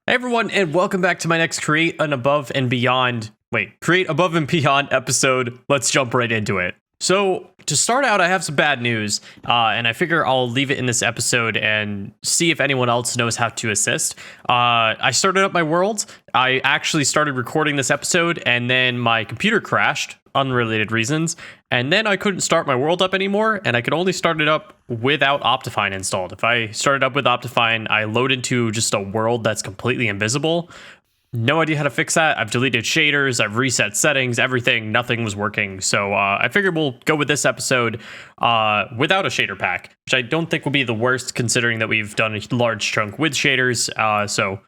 Hey everyone, and welcome back to my next Create Above and Beyond episode. Let's jump right into it. So, to start out, I have some bad news, and I figure I'll leave it in this episode and see if anyone else knows how to assist. I started up my world. I actually started recording this episode, and then my computer crashed, unrelated reasons, and then I couldn't start my world up anymore, and I could only start it up without Optifine installed. If I started up with Optifine, I load into just a world that's completely invisible. No idea how to fix that. I've deleted shaders, I've reset settings, everything, nothing was working. So I figured we'll go with this episode without a shader pack, which I don't think will be the worst considering that we've done a large chunk with shaders. So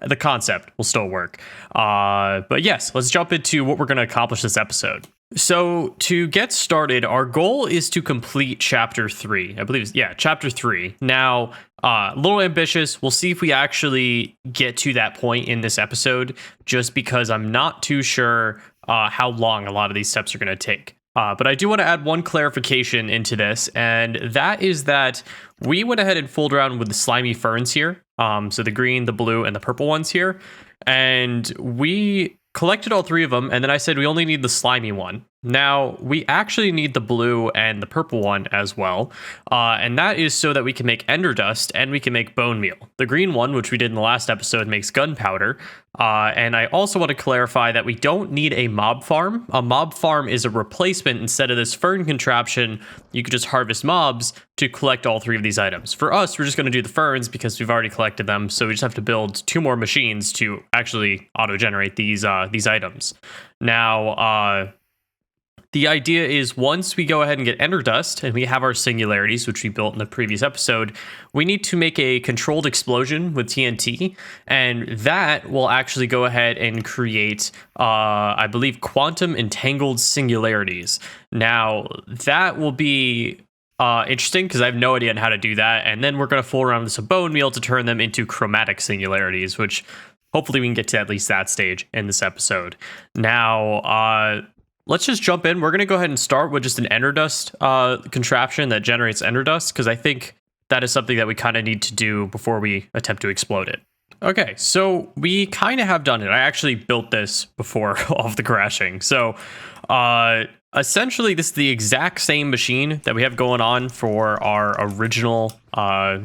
the concept will still work. But yes, let's jump into what we're going to accomplish this episode. So to get started, our goal is to complete chapter 3. I believe, chapter 3. Now, a little ambitious. We'll see if we actually get to that point in this episode, just because I'm not too sure how long a lot of these steps are going to take. But I do want to add one clarification into this, and that is that we went ahead and fooled around with the slimy ferns here. So the green, the blue, and the purple ones here. And we collected all three of them, and then I said we only need the slimy one. Now, we actually need the blue and the purple one as well, and that is so that we can make ender dust and we can make bone meal. The green one, which we did in the last episode, makes gunpowder, and I also want to clarify that we don't need a mob farm. A mob farm is a replacement. Instead of this fern contraption, you could just harvest mobs to collect all three of these items. For us, we're just going to do the ferns because we've already collected them, so we just have to build 2 more machines to actually auto-generate these items. Now, the idea is once we go ahead and get ender dust and we have our singularities, which we built in the previous episode, we need to make a controlled explosion with TNT, and that will actually go ahead and create, I believe, quantum entangled singularities. Now, that will be interesting because I have no idea on how to do that, and then we're going to fool around with some bone meal to turn them into chromatic singularities, which hopefully we can get to at least that stage in this episode. Now, let's just jump in. We're going to go ahead and start with just an ender dust contraption that generates ender dust, because I think that is something that we kind of need to do before we attempt to explode it. Okay, so we kind of have done it. I actually built this before all of the crashing. So essentially, this is the exact same machine that we have going on for our original, our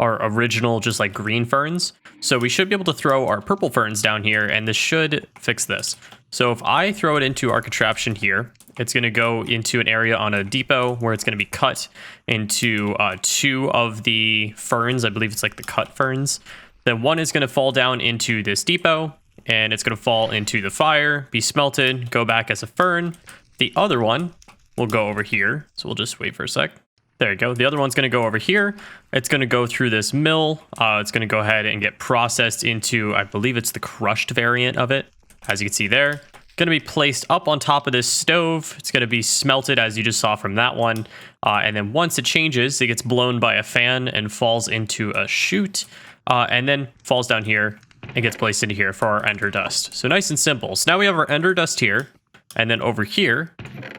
original just like green ferns. So we should be able to throw our purple ferns down here, and this should fix this. So if I throw it into our contraption here, it's going to go into an area on a depot where it's going to be cut into 2 of the ferns. I believe it's like the cut ferns. Then one is going to fall down into this depot, and it's going to fall into the fire, be smelted, go back as a fern. The other one will go over here. So we'll just wait for a sec. There you go. The other one's going to go over here. It's going to go through this mill. It's going to go ahead and get processed into, I believe it's the crushed variant of it. As you can see there, going to be placed up on top of this stove. It's going to be smelted, as you just saw from that one. And then once it changes, it gets blown by a fan and falls into a chute, and then falls down here and gets placed into here for our ender dust. So nice and simple. So now we have our ender dust here. And then over here,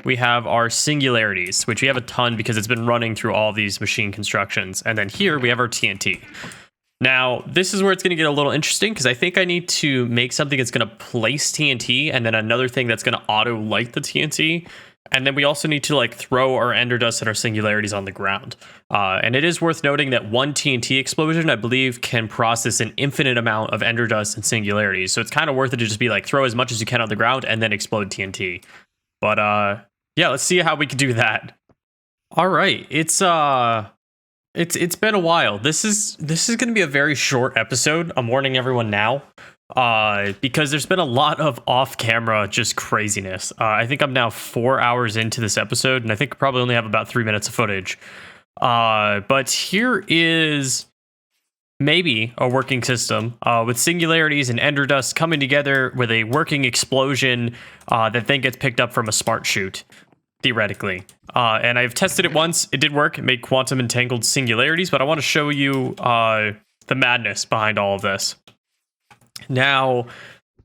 we have our singularities, which we have a ton because it's been running through all these machine constructions. And then here we have our TNT. Now, this is where it's going to get a little interesting, because I think I need to make something that's going to place TNT, and then another thing that's going to auto-light the TNT. And then we also need to like throw our ender dust and our singularities on the ground. And it is worth noting that one TNT explosion, I believe, can process an infinite amount of ender dust and singularities. So it's kind of worth it to just be like, throw as much as you can on the ground and then explode TNT. But yeah, let's see how we can do that. All right, it's been a while. This is going to be a very short episode. I'm warning everyone now, because there's been a lot of off-camera just craziness. I think I'm now 4 hours into this episode, and I think I probably only have about 3 minutes of footage. But here is maybe a working system with singularities and ender dust coming together with a working explosion that then gets picked up from a smart chute, theoretically. And I've tested it once. It did work. It made quantum entangled singularities, but I want to show you the madness behind all of this. Now,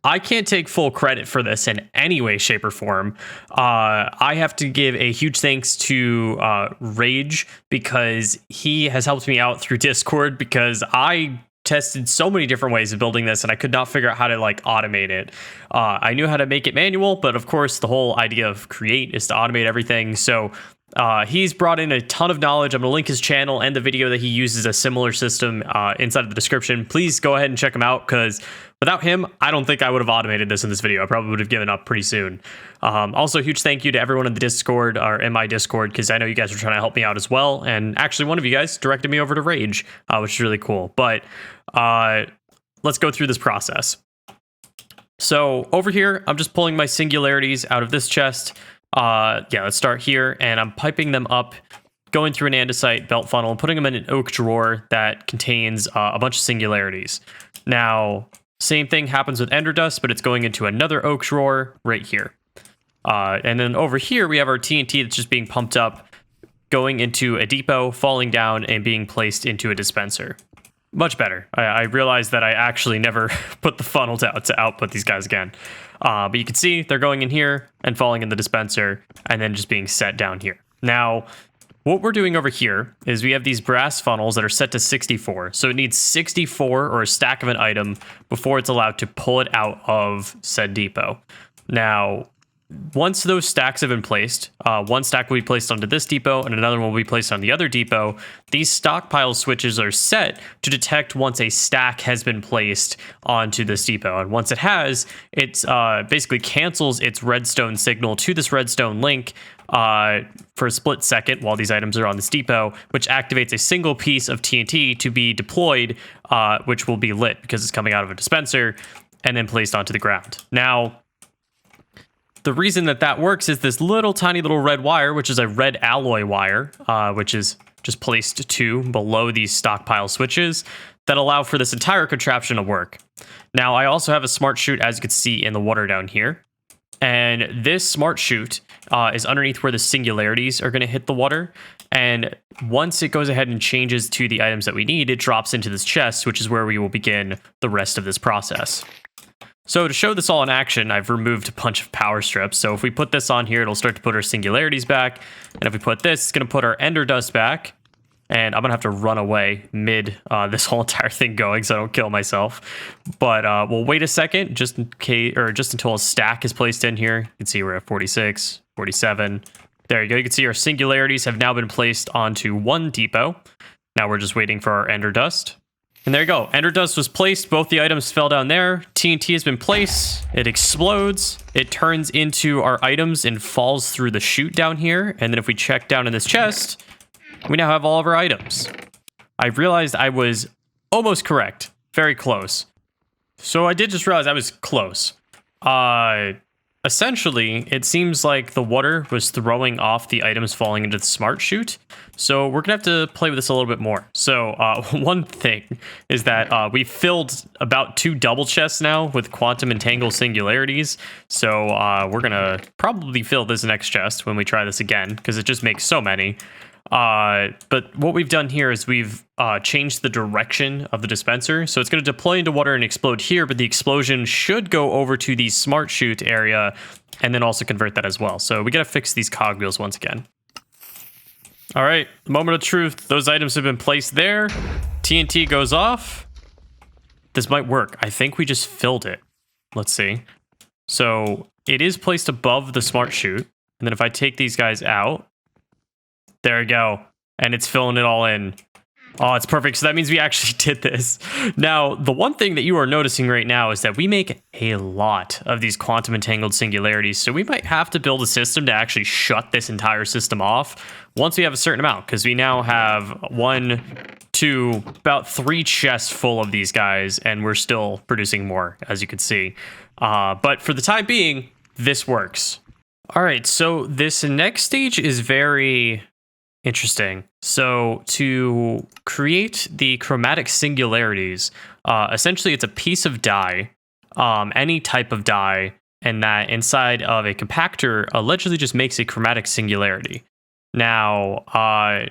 I can't take full credit for this in any way, shape, or form. I have to give a huge thanks to Rage, because he has helped me out through Discord, because I tested so many different ways of building this, and I could not figure out how to like automate it. I knew how to make it manual, but of course the whole idea of create is to automate everything. So he's brought in a ton of knowledge. I'm gonna link his channel and the video that he uses a similar system inside of the description. Please go ahead and check him out, because without him, I don't think I would have automated this in this video. I probably would have given up pretty soon. Also, huge thank you to everyone in the Discord, or in my Discord, because I know you guys are trying to help me out as well. And actually, one of you guys directed me over to Rage, which is really cool. But let's go through this process. So over here, I'm just pulling my singularities out of this chest. Let's start here, and I'm piping them up, going through an andesite belt funnel, and putting them in an oak drawer that contains a bunch of singularities. Now, same thing happens with ender dust, but it's going into another oak drawer right here. And then over here, we have our TNT that's just being pumped up, going into a depot, falling down, and being placed into a dispenser. Much better. I realized that I actually never put the funnel to output these guys again. But you can see they're going in here and falling in the dispenser, and then just being set down here. Now, what we're doing over here is we have these brass funnels that are set to 64. So it needs 64 or a stack of an item before it's allowed to pull it out of said depot. Now, once those stacks have been placed, one stack will be placed onto this depot and another one will be placed on the other depot. These stockpile switches are set to detect once a stack has been placed onto this depot. And once it has, it basically cancels its redstone signal to this redstone link for a split second while these items are on this depot, which activates a single piece of TNT to be deployed, which will be lit because it's coming out of a dispenser, and then placed onto the ground. Now, the reason that works is this little tiny little red wire, which is a red alloy wire, which is just placed below these stockpile switches that allow for this entire contraption to work. Now, I also have a smart chute, as you can see in the water down here. And this smart chute is underneath where the singularities are going to hit the water. And once it goes ahead and changes to the items that we need, it drops into this chest, which is where we will begin the rest of this process. So to show this all in action, I've removed a bunch of power strips. So if we put this on here, it'll start to put our singularities back. And if we put this, it's going to put our ender dust back. And I'm going to have to run away mid this whole entire thing going so I don't kill myself. But we'll wait a second just in case, or just until a stack is placed in here. You can see we're at 46, 47. There you go. You can see our singularities have now been placed onto one depot. Now we're just waiting for our ender dust. And there you go. Ender dust was placed. Both the items fell down there. TNT has been placed. It explodes. It turns into our items and falls through the chute down here. And then if we check down in this chest, we now have all of our items. I realized I was almost correct. Very close. So I did just realize I was close. Essentially, it seems like the water was throwing off the items falling into the smart chute. So we're going to have to play with this a little bit more. So one thing is that we filled about 2 double chests now with quantum entangled singularities. So we're going to probably fill this next chest when we try this again, because it just makes so many. But what we've done here is we've changed the direction of the dispenser. So it's going to deploy into water and explode here, but the explosion should go over to the smart chute area and then also convert that as well. So we got to fix these cogwheels once again. All right, moment of truth. Those items have been placed there. TNT goes off. This might work. I think we just filled it. Let's see. So it is placed above the smart chute. And then if I take these guys out, there we go. And it's filling it all in. Oh, it's perfect. So that means we actually did this. Now, the one thing that you are noticing right now is that we make a lot of these quantum entangled singularities. So we might have to build a system to actually shut this entire system off once we have a certain amount, because we now have 1, 2, about 3 chests full of these guys, and we're still producing more, as you can see. But for the time being, this works. All right, so this next stage is very interesting. So to create the chromatic singularities, essentially it's a piece of dye, any type of dye, and that inside of a compactor allegedly just makes a chromatic singularity. Now,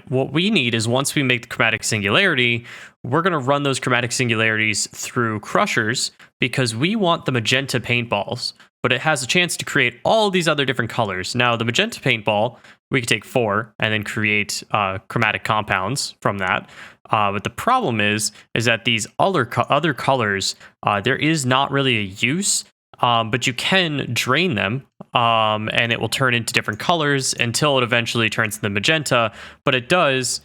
what we need is once we make the chromatic singularity, we're going to run those chromatic singularities through crushers because we want the magenta paintballs, but it has a chance to create all these other different colors. Now, the magenta paintball we could take 4 and then create chromatic compounds from that. But the problem is that these other colors, there is not really a use, but you can drain them, and it will turn into different colors until it eventually turns into magenta. But it does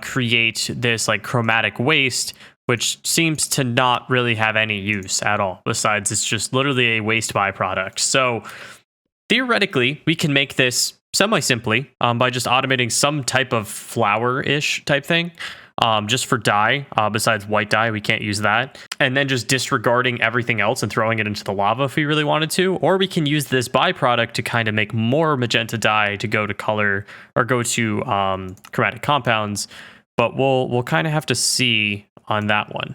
create this like chromatic waste, which seems to not really have any use at all. Besides, it's just literally a waste byproduct. So theoretically, we can make this semi-simply by just automating some type of flower-ish type thing. Just for dye, besides white dye, we can't use that. And then just disregarding everything else and throwing it into the lava if we really wanted to. Or we can use this byproduct to kind of make more magenta dye to go to color or go to chromatic compounds. But we'll kind of have to see on that one.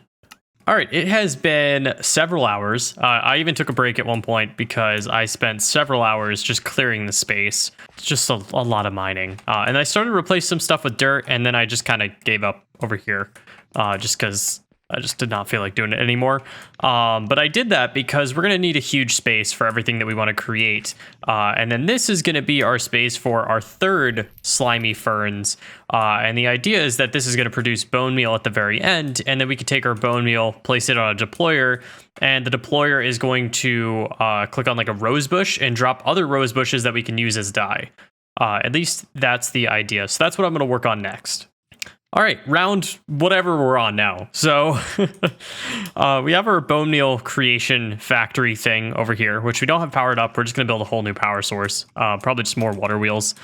All right, it has been several hours. I even took a break at one point because I spent several hours just clearing the space. It's just a lot of mining. And I started to replace some stuff with dirt, and then I just kind of gave up over here just because I just did not feel like doing it anymore. But I did that because we're going to need a huge space for everything that we want to create. And then this is going to be our space for our third slimy ferns. And the idea is that this is going to produce bone meal at the very end. And then we can take our bone meal, place it on a deployer. And the deployer is going to click on like a rose bush and drop other rose bushes that we can use as dye. At least that's the idea. So that's what I'm going to work on next. All right, round whatever we're on now. So we have our bone meal creation factory thing over here, which we don't have powered up. We're just going to build a whole new power source, probably just more water wheels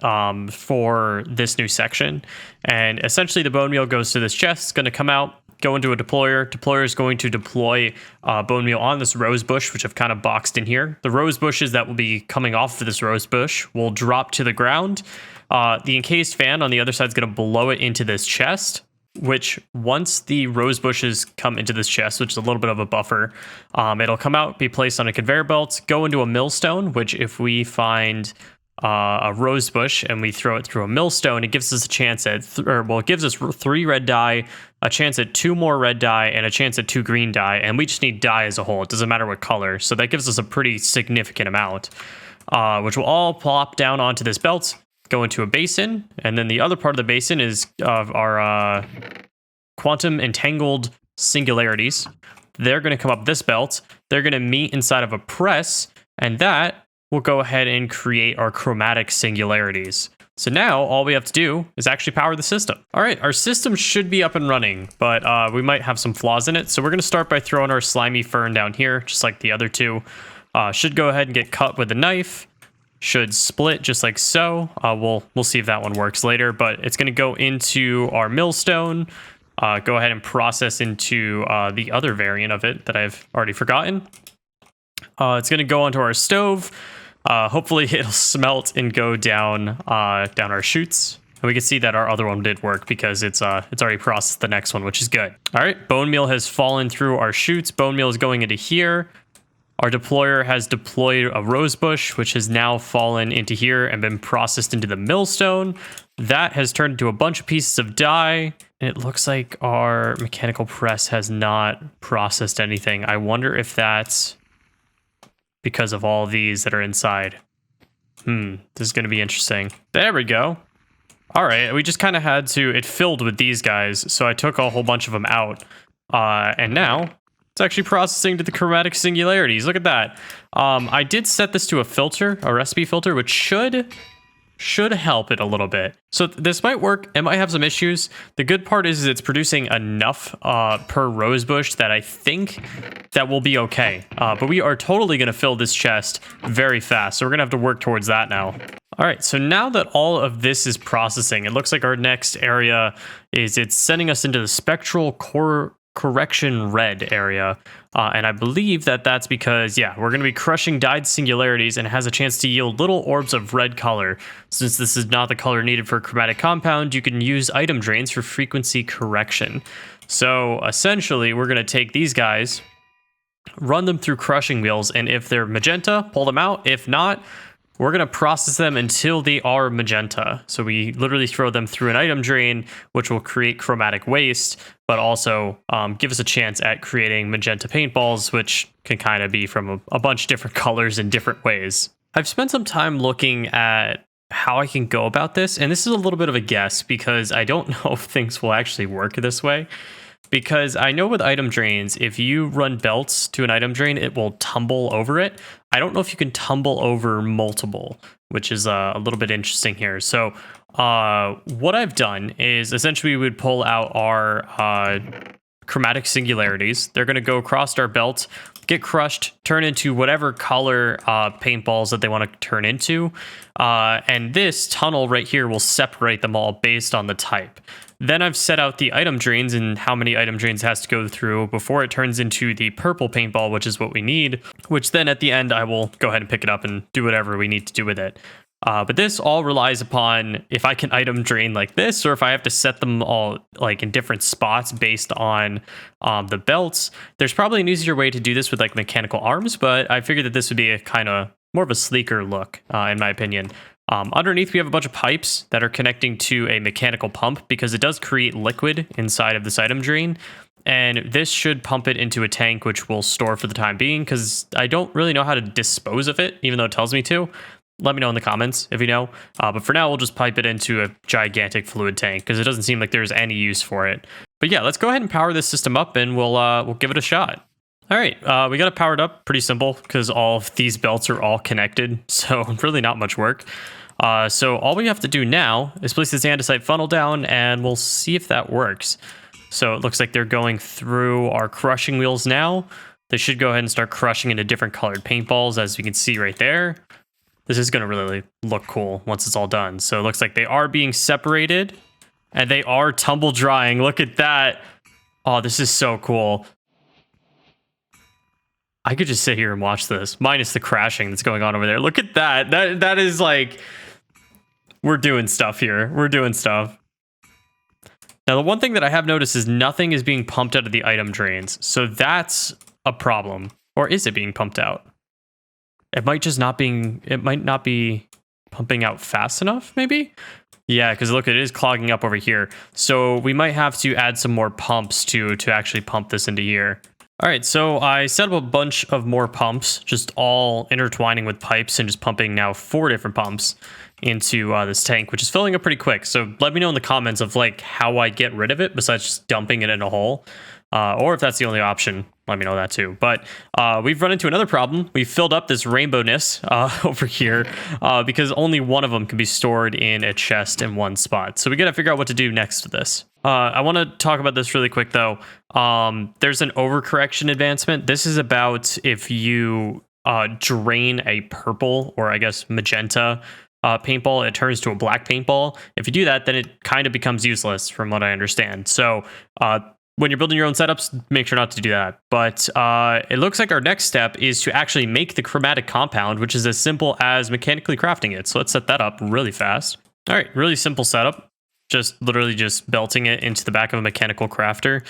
for this new section. And essentially the bone meal goes to this chest. It's going to come out, go into a deployer. Deployer is going to deploy bone meal on this rose bush, which I've kind of boxed in here. The rose bushes that will be coming off of this rose bush will drop to the ground. The encased fan on the other side is going to blow it into this chest, which once the rose bushes come into this chest, which is a little bit of a buffer, it'll come out, be placed on a conveyor belt, go into a millstone, which if we find a rose bush and we throw it through a millstone, it gives us a chance at, it gives us 3 red dye, a chance at 2 more red dye, and a chance at 2 green dye. And we just need dye as a whole. It doesn't matter what color. So that gives us a pretty significant amount, which will all plop down onto this belt, go into a basin, and then the other part of the basin is our quantum entangled singularities. They're going to come up this belt. They're going to meet inside of a press, and that will go ahead and create our chromatic singularities. So now all we have to do is actually power the system. All right, our system should be up and running, but we might have some flaws in it. So we're going to start by throwing our slimy fern down here, just like the other two. Should go ahead and get cut with a knife. Should split just like so. We'll see if that one works later, but it's going to go into our millstone. Go ahead and process into the other variant of it that I've already forgotten. It's going to go onto our stove. Hopefully it'll smelt and go down our chutes. And we can see that our other one did work because it's already processed the next one, which is good. All right, bone meal has fallen through our chutes. Bone meal is going into here. Our deployer has deployed a rose bush, which has now fallen into here and been processed into the millstone. That has turned into a bunch of pieces of dye. And it looks like our mechanical press has not processed anything. I wonder if that's because of all these that are inside. This is going to be interesting. There we go. All right, we just kind of had to, it filled with these guys, so I took a whole bunch of them out. And now it's actually processing to the chromatic singularities. Look at that. I did set this to a filter, a recipe filter, which should help it a little bit. So this might work. It might have some issues. The good part is it's producing enough per rose bush that I think that will be okay. But we are totally going to fill this chest very fast. So we're going to have to work towards that now. All right, so now that all of this is processing, it looks like our next area is it's sending us into the Spectral Correction red area. And I believe that that's because, yeah, we're going to be crushing dyed singularities and it has a chance to yield little orbs of red color. Since this is not the color needed for a chromatic compound, you can use item drains for frequency correction. So essentially, we're going to take these guys, run them through crushing wheels, and if they're magenta, pull them out. If not, we're going to process them until they are magenta. So we literally throw them through an item drain, which will create chromatic waste, but also give us a chance at creating magenta paintballs, which can kind of be from a bunch of different colors in different ways. I've spent some time looking at how I can go about this. And this is a little bit of a guess because I don't know if things will actually work this way. Because I know with item drains, if you run belts to an item drain, it will tumble over it. I don't know if you can tumble over multiple, which is a little bit interesting here. So what I've done is essentially we would pull out our chromatic singularities. They're going to go across our belt, get crushed, turn into whatever color paintballs that they want to turn into. And this tunnel right here will separate them all based on the type. Then I've set out the item drains and how many item drains it has to go through before it turns into the purple paintball, which is what we need, which then at the end I will go ahead and pick it up and do whatever we need to do with it. But this all relies upon if I can item drain like this, or if I have to set them all like in different spots based on the belts. There's probably an easier way to do this with like mechanical arms, but I figured that this would be a kind of more of a sleeker look, in my opinion. Underneath, we have a bunch of pipes that are connecting to a mechanical pump because it does create liquid inside of this item drain. And this should pump it into a tank, which we'll store for the time being because I don't really know how to dispose of it, even though it tells me to. Let me know in the comments if you know. But for now, we'll just pipe it into a gigantic fluid tank because it doesn't seem like there's any use for it. But yeah, let's go ahead and power this system up and we'll give it a shot. All right, we got it powered up. Pretty simple because all of these belts are all connected, so really not much work. So all we have to do now is place this andesite funnel down and we'll see if that works. So it looks like they're going through our crushing wheels now. They should go ahead and start crushing into different colored paintballs, as you can see right there. This is going to really look cool once it's all done. So it looks like they are being separated and they are tumble drying. Look at that. Oh, this is so cool. I could just sit here and watch this, minus the crashing that's going on over there. Look at that. That is like, we're doing stuff here. We're doing stuff. Now, the one thing that I have noticed is nothing is being pumped out of the item drains. So that's a problem. Or is it being pumped out? It might not be pumping out fast enough, maybe? Yeah, because look, it is clogging up over here. So we might have to add some more pumps to actually pump this into here. All right, so I set up a bunch of more pumps, just all intertwining with pipes and just pumping now 4 different pumps into this tank, which is filling up pretty quick. So let me know in the comments of like how I get rid of it besides just dumping it in a hole, or if that's the only option, let me know that too. But we've run into another problem. We filled up this rainbowness over here because only one of them can be stored in a chest in one spot. So we got to figure out what to do next to this. I want to talk about this really quick though. There's an overcorrection advancement. This is about if you drain a purple or I guess magenta paintball, it turns to a black paintball. If you do that, then it kind of becomes useless from what I understand. So when you're building your own setups, make sure not to do that. But it looks like our next step is to actually make the chromatic compound, which is as simple as mechanically crafting it. So let's set that up really fast. All right, really simple setup. Just literally just belting it into the back of a mechanical crafter.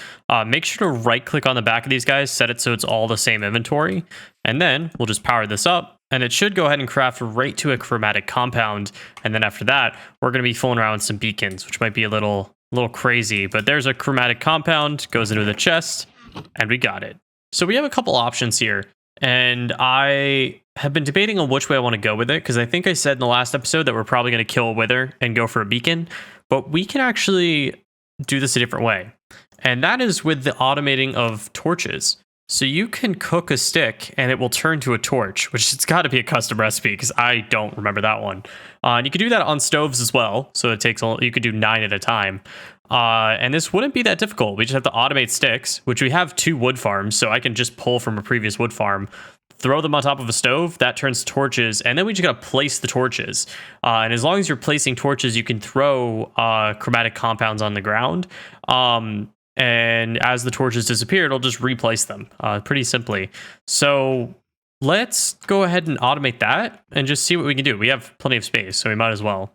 Make sure to right click on the back of these guys, set it so it's all the same inventory. And then we'll just power this up and it should go ahead and craft right to a chromatic compound. And then after that, we're going to be fooling around with some beacons, which might be a little crazy, but there's a chromatic compound, goes into the chest, and we got it. So we have a couple options here, and I have been debating on which way I want to go with it, because I think I said in the last episode that we're probably going to kill a wither and go for a beacon, but we can actually do this a different way, and that is with the automating of torches. So you can cook a stick and it will turn to a torch, which it's got to be a custom recipe because I don't remember that one. And you can do that on stoves as well. So it takes, you could do 9 at a time. And this wouldn't be that difficult. We just have to automate sticks, which we have 2 wood farms. So I can just pull from a previous wood farm, throw them on top of a stove, that turns to torches. And then we just got to place the torches. And as long as you're placing torches, you can throw chromatic compounds on the ground. And as the torches disappear, it'll just replace them pretty simply. So let's go ahead and automate that and just see what we can do. We have plenty of space, so we might as well.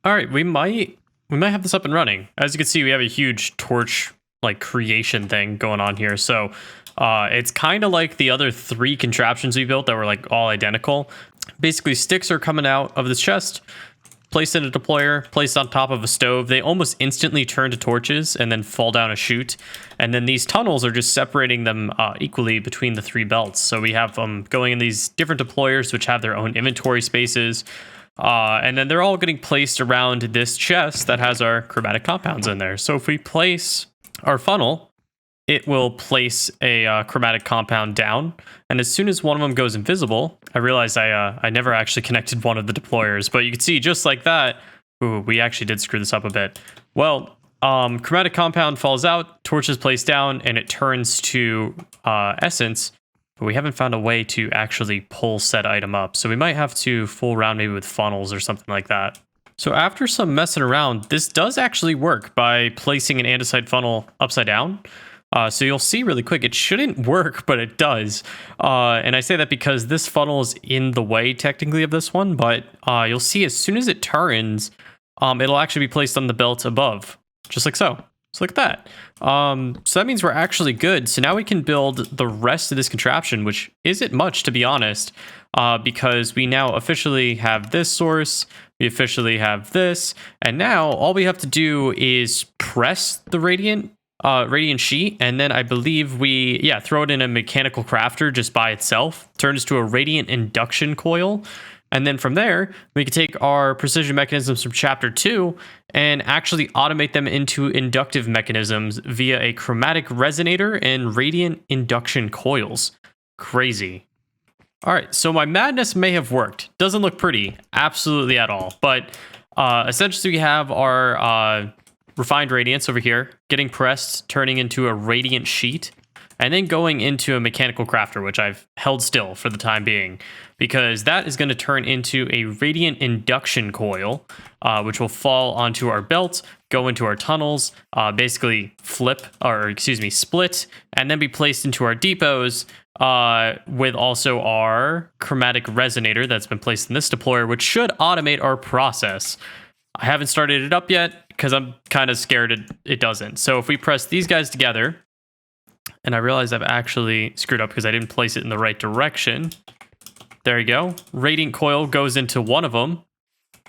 All right, we might have this up and running. As you can see, we have a huge torch like creation thing going on here. So it's kind of like the other 3 contraptions we built that were like all identical. Basically, sticks are coming out of this chest, placed in a deployer, placed on top of a stove. They almost instantly turn to torches and then fall down a chute. And then these tunnels are just separating them equally between the 3 belts. So we have them going in these different deployers, which have their own inventory spaces. And then they're all getting placed around this chest that has our chromatic compounds in there. So if we place our funnel, it will place a chromatic compound down. And as soon as one of them goes invisible, I realized I never actually connected one of the deployers, but you can see just like that, ooh, we actually did screw this up a bit. Well, chromatic compound falls out, torch is placed down, and it turns to essence, but we haven't found a way to actually pull said item up. So we might have to fool around maybe with funnels or something like that. So after some messing around, this does actually work by placing an andesite funnel upside down. So you'll see really quick, it shouldn't work, but it does. And I say that because this funnel is in the way technically of this one, but you'll see as soon as it turns, it'll actually be placed on the belt above, just like so. So like that. So that means we're actually good. So now we can build the rest of this contraption, which isn't much to be honest, because we now officially have this source, we officially have this, and now all we have to do is press the radiant sheet, and then I believe we throw it in a mechanical crafter just by itself, turns to a radiant induction coil, and then from there we can take our precision mechanisms from chapter 2 and actually automate them into inductive mechanisms via a chromatic resonator and radiant induction coils. Crazy. All right, so my madness may have worked. Doesn't look pretty, absolutely at all, but essentially we have our refined radiance over here, getting pressed, turning into a radiant sheet, and then going into a mechanical crafter, which I've held still for the time being, because that is going to turn into a radiant induction coil, which will fall onto our belt, go into our tunnels, basically split, and then be placed into our depots, with also our chromatic resonator that's been placed in this deployer, which should automate our process. I haven't started it up yet because I'm kind of scared it doesn't. So if we press these guys together, and I realize I've actually screwed up because I didn't place it in the right direction. There you go. Radiant coil goes into one of them.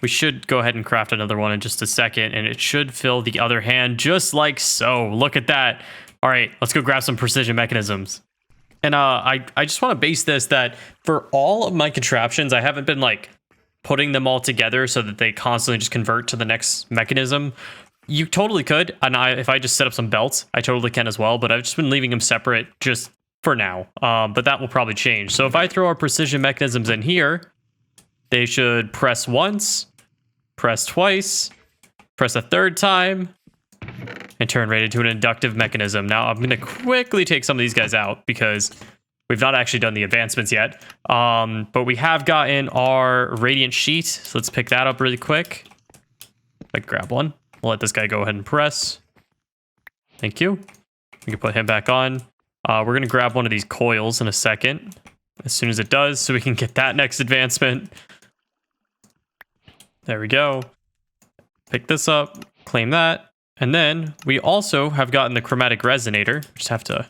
We should go ahead and craft another one in just a second, and it should fill the other hand just like so. Look at that. All right, let's go grab some precision mechanisms. And I just want to base this that for all of my contraptions, I haven't been like putting them all together so that they constantly just convert to the next mechanism. You totally could, and if I just set up some belts, I totally can as well, but I've just been leaving them separate just for now, but that will probably change. So if I throw our precision mechanisms in here, they should press once, press twice, press a third time, and turn right into an inductive mechanism. Now I'm going to quickly take some of these guys out because we've not actually done the advancements yet, but we have gotten our radiant sheet, so let's pick that up really quick. Like grab one. We'll let this guy go ahead and press. Thank you. We can put him back on. We're going to grab one of these coils in a second, as soon as it does, so we can get that next advancement. There we go. Pick this up, claim that. And then we also have gotten the chromatic resonator. Just have to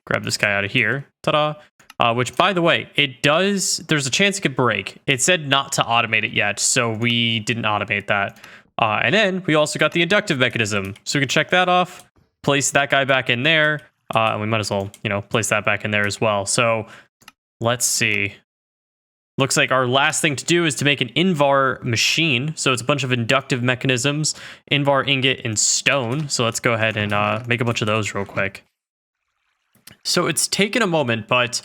grab this guy out of here. Ta-da. Which, by the way, there's a chance it could break. It said not to automate it yet, so we didn't automate that. And then we also got the inductive mechanism. So we can check that off, place that guy back in there, and we might as well, place that back in there as well. So let's see. Looks like our last thing to do is to make an Invar Machine. So it's a bunch of inductive mechanisms, Invar Ingot, and stone. So let's go ahead and make a bunch of those real quick. So it's taken a moment, but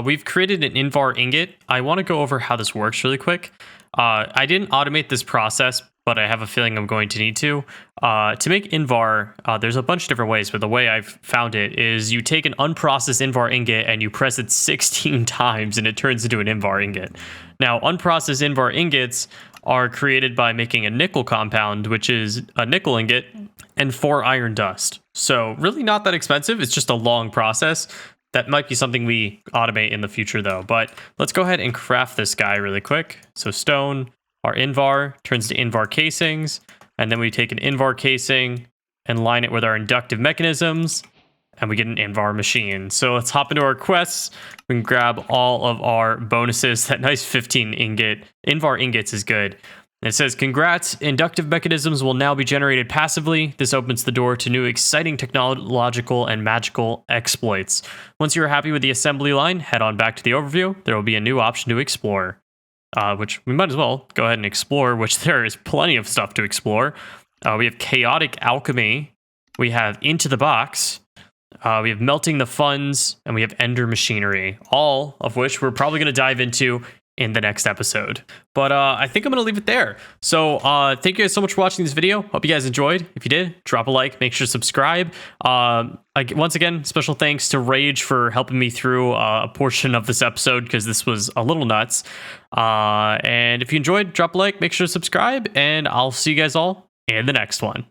we've created an Invar Ingot. I want to go over how this works really quick. I didn't automate this process, but I have a feeling I'm going to need to. To make Invar, there's a bunch of different ways, but the way I've found it is you take an unprocessed Invar Ingot and you press it 16 times and it turns into an Invar Ingot. Now, unprocessed Invar Ingots are created by making a nickel compound, which is a nickel ingot, and 4 iron dust. So really not that expensive. It's just a long process. That might be something we automate in the future though. But let's go ahead and craft this guy really quick. So stone, our Invar turns to Invar casings, and then we take an Invar casing and line it with our inductive mechanisms, and we get an Invar Machine. So let's hop into our quests. We can grab all of our bonuses. That nice 15 ingot. Invar Ingots is good. And it says, congrats, inductive mechanisms will now be generated passively. This opens the door to new exciting technological and magical exploits. Once you are happy with the assembly line, head on back to the overview. There will be a new option to explore. which we might as well go ahead and explore, which there is plenty of stuff to explore. We have Chaotic Alchemy. We have Into the Box. We have Melting the Funds, and we have Ender Machinery, all of which we're probably going to dive into in the next episode. But I think I'm going to leave it there. So thank you guys so much for watching this video. Hope you guys enjoyed. If you did, drop a like, make sure to subscribe. Once again, special thanks to Rage for helping me through a portion of this episode because this was a little nuts. And if you enjoyed, drop a like, make sure to subscribe, and I'll see you guys all in the next one.